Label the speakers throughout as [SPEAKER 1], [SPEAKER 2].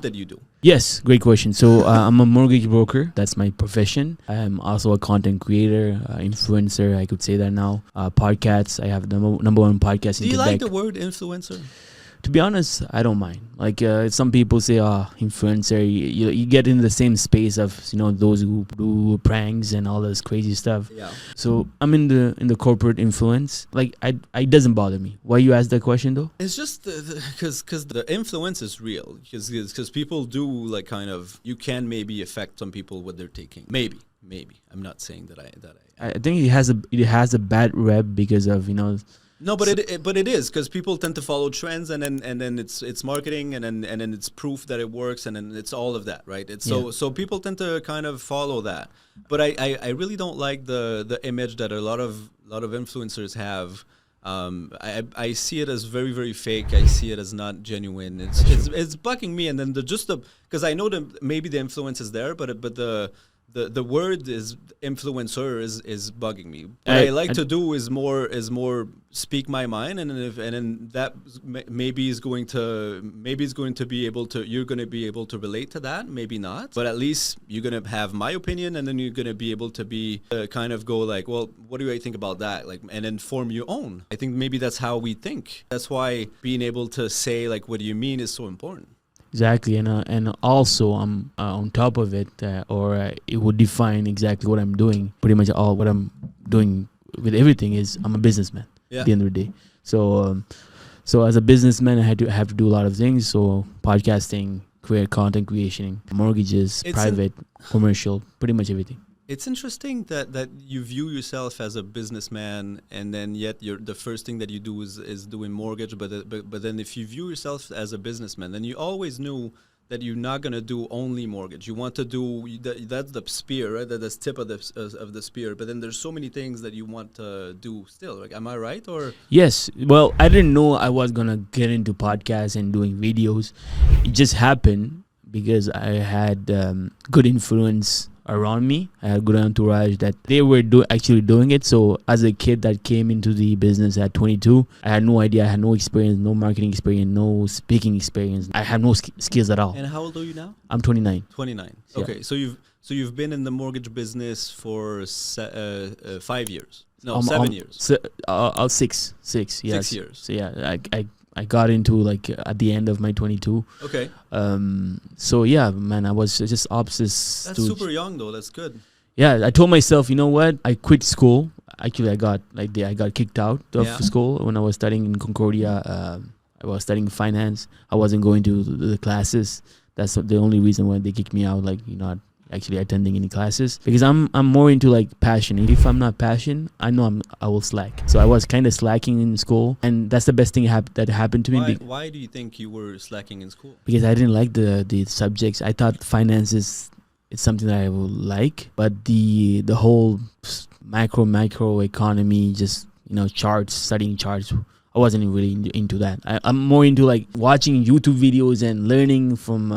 [SPEAKER 1] it that you do?
[SPEAKER 2] Yes, great question. So I'm a mortgage broker. That's my profession. I'm also a content creator, influencer. I could say that now. Podcasts. I have the number one podcast in
[SPEAKER 1] Do you
[SPEAKER 2] Quebec.
[SPEAKER 1] like the word influencer?
[SPEAKER 2] To be honest, I don't mind. Like some people say, influencer. You get in the same space of those who do pranks and all this crazy stuff.
[SPEAKER 1] Yeah.
[SPEAKER 2] So I'm in the corporate influence. Like it doesn't bother me. Why you ask that question though?
[SPEAKER 1] It's just because the influence is real. Because people do like kind of, you can maybe affect some people what they're taking. Maybe. I'm not saying that I
[SPEAKER 2] think it has a bad rep because of
[SPEAKER 1] No, but it is because people tend to follow trends, and then it's marketing, and then it's proof that it works, and then it's all of that, right? It's so people tend to kind of follow that. But I really don't like the image that a lot of influencers have. I see it as very, very fake. I see it as not genuine. It's bugging me, and then because I know that maybe the influence is there, but the word is influencer is bugging me. What I like to do is more speak my mind, and then that maybe is going to be able to, you're going to be able to relate to that, maybe not, but at least you're going to have my opinion, and then you're going to be able to be kind of go like, well, what do I think about that, like, and then form your own. I think maybe that's how we think. That's why being able to say like what do you mean is so important.
[SPEAKER 2] Exactly, and also I'm on top of it, it would define exactly what I'm doing. Pretty much all what I'm doing with everything is I'm a businessman.
[SPEAKER 1] Yeah.
[SPEAKER 2] At the end of the day, so as a businessman, I have to do a lot of things. So podcasting, content creation, mortgages, private, commercial, pretty much everything.
[SPEAKER 1] It's interesting that you view yourself as a businessman, and then yet the first thing that you do is doing mortgage. But then if you view yourself as a businessman, then you always knew that you're not going to do only mortgage. You want to do that's the spear, right? That's tip of the spear. But then there's so many things that you want to do still. Like, am I right? Or
[SPEAKER 2] yes. Well, I didn't know I was gonna get into podcasts and doing videos. It just happened because I had good influence around me. I had a good entourage that they were actually doing it. So as a kid that came into the business at 22, I had no idea. I had no experience, no marketing experience, no speaking experience. I had no skills at all.
[SPEAKER 1] And how old are you now?
[SPEAKER 2] I'm 29.
[SPEAKER 1] 29.
[SPEAKER 2] Yeah.
[SPEAKER 1] Okay, so you've been in the mortgage business for 5 years. No, 7 years.
[SPEAKER 2] 6. Yes.
[SPEAKER 1] 6 years.
[SPEAKER 2] So yeah, I got into like at the end of my 22.
[SPEAKER 1] Okay.
[SPEAKER 2] So yeah, man, I was just obsessed.
[SPEAKER 1] That's super young though. That's good.
[SPEAKER 2] Yeah, I told myself, you know what? I quit school. Actually, I got kicked out of school when I was studying in Concordia. I was studying finance. I wasn't going to the classes. That's the only reason why they kicked me out. Like, not actually attending any classes, because I'm more into like passion. If I'm not passionate, I know I will slack. So I was kind of slacking in school, and that's the best thing that happened to me.
[SPEAKER 1] Why do you think you were slacking in school?
[SPEAKER 2] Because I didn't like the subjects. I thought finance is something that I would like, but the whole macro economy, just charts, studying charts, I wasn't really into that. I'm more into like watching YouTube videos and learning from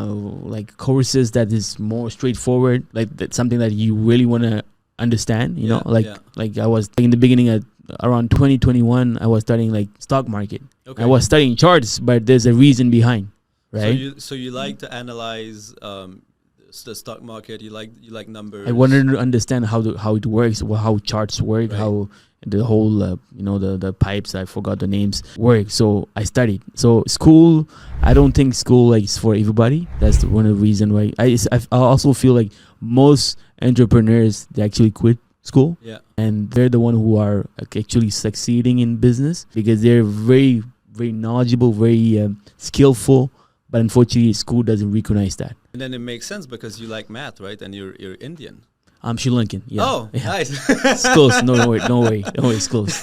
[SPEAKER 2] like courses that is more straightforward. Like that's something that you really want to understand. Like I was like in the beginning at around 2021, I was studying like stock market. Okay. I was studying charts, but there's a reason behind, right?
[SPEAKER 1] So you like to analyze the stock market. You like numbers.
[SPEAKER 2] I wanted to understand how it works, how charts work, right. How the whole the pipes, I forgot the names, work. So I studied. So school, I don't think school like is for everybody. That's one of the reasons why I also feel like most entrepreneurs, they actually quit school, and they're the one who are actually succeeding in business because they're very, very knowledgeable, very skillful, but unfortunately school doesn't recognize that.
[SPEAKER 1] And then it makes sense because you like math, right? And you're Indian.
[SPEAKER 2] I'm Sri Lankan. Yeah.
[SPEAKER 1] Oh,
[SPEAKER 2] yeah.
[SPEAKER 1] Nice.
[SPEAKER 2] It's close. No way. It's close.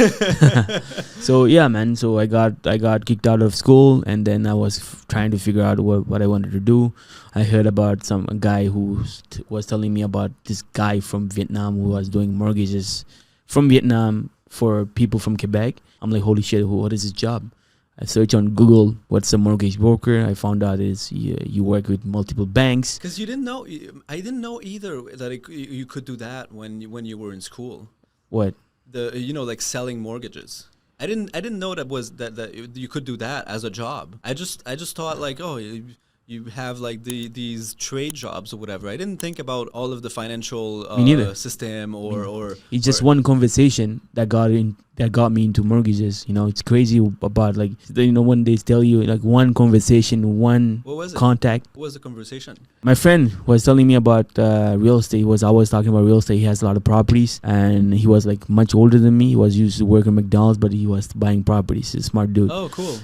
[SPEAKER 2] So yeah, man. So I got kicked out of school, and then I was trying to figure out what I wanted to do. I heard about a guy who was telling me about this guy from Vietnam who was doing mortgages from Vietnam for people from Quebec. I'm like, holy shit, what is his job? I searched on Google, what's a mortgage broker? I found out is you work with multiple banks.
[SPEAKER 1] Because you didn't know, I didn't know either that you could do that when you were in school.
[SPEAKER 2] What?
[SPEAKER 1] Like selling mortgages. I didn't know that you could do that as a job. I just thought like, oh, you have like these trade jobs or whatever. I didn't think about all of the financial
[SPEAKER 2] Me neither.
[SPEAKER 1] system or
[SPEAKER 2] It's just
[SPEAKER 1] or-
[SPEAKER 2] one conversation that got me into mortgages. You know, it's crazy about like, you know, when they tell you like one conversation, one
[SPEAKER 1] What was it?
[SPEAKER 2] contact.
[SPEAKER 1] What was the conversation?
[SPEAKER 2] My friend was telling me about real estate. He was always talking about real estate. He has a lot of properties, and he was like much older than me. He was used to work at McDonald's, but he was buying properties. He's a smart dude.
[SPEAKER 1] Oh, cool.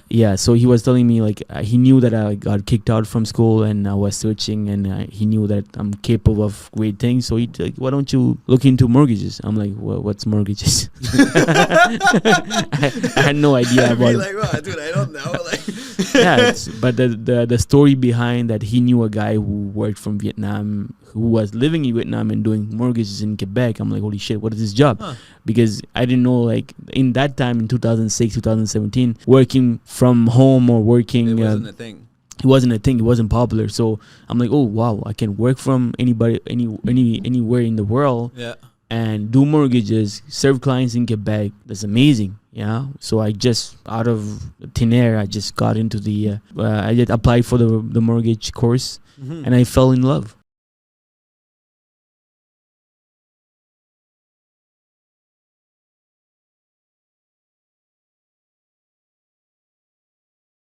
[SPEAKER 2] Yeah, so he was telling me like he knew that I got kicked out from school and I was searching, and he knew that I'm capable of great things. So he like, why don't you look into mortgages? I'm like, what's mortgages? I had no idea
[SPEAKER 1] I'd
[SPEAKER 2] about
[SPEAKER 1] be
[SPEAKER 2] it.
[SPEAKER 1] like, well, dude, I don't know. Like,
[SPEAKER 2] Yeah, but the story behind that, he knew a guy who worked from Vietnam, who was living in Vietnam and doing mortgages in Quebec. I'm like, holy shit, what is this job?
[SPEAKER 1] Huh.
[SPEAKER 2] Because I didn't know, like, in that time in 2006, 2017, working from home or working,
[SPEAKER 1] it wasn't a thing.
[SPEAKER 2] it wasn't a thing. It wasn't popular. So I'm like, oh wow, I can work from anywhere in the world
[SPEAKER 1] Yeah.
[SPEAKER 2] and do mortgages, serve clients in Quebec. That's amazing. Yeah. So I just, out of thin air, I just got into the I just applied for the mortgage course,
[SPEAKER 1] Mhm.
[SPEAKER 2] and I fell in love.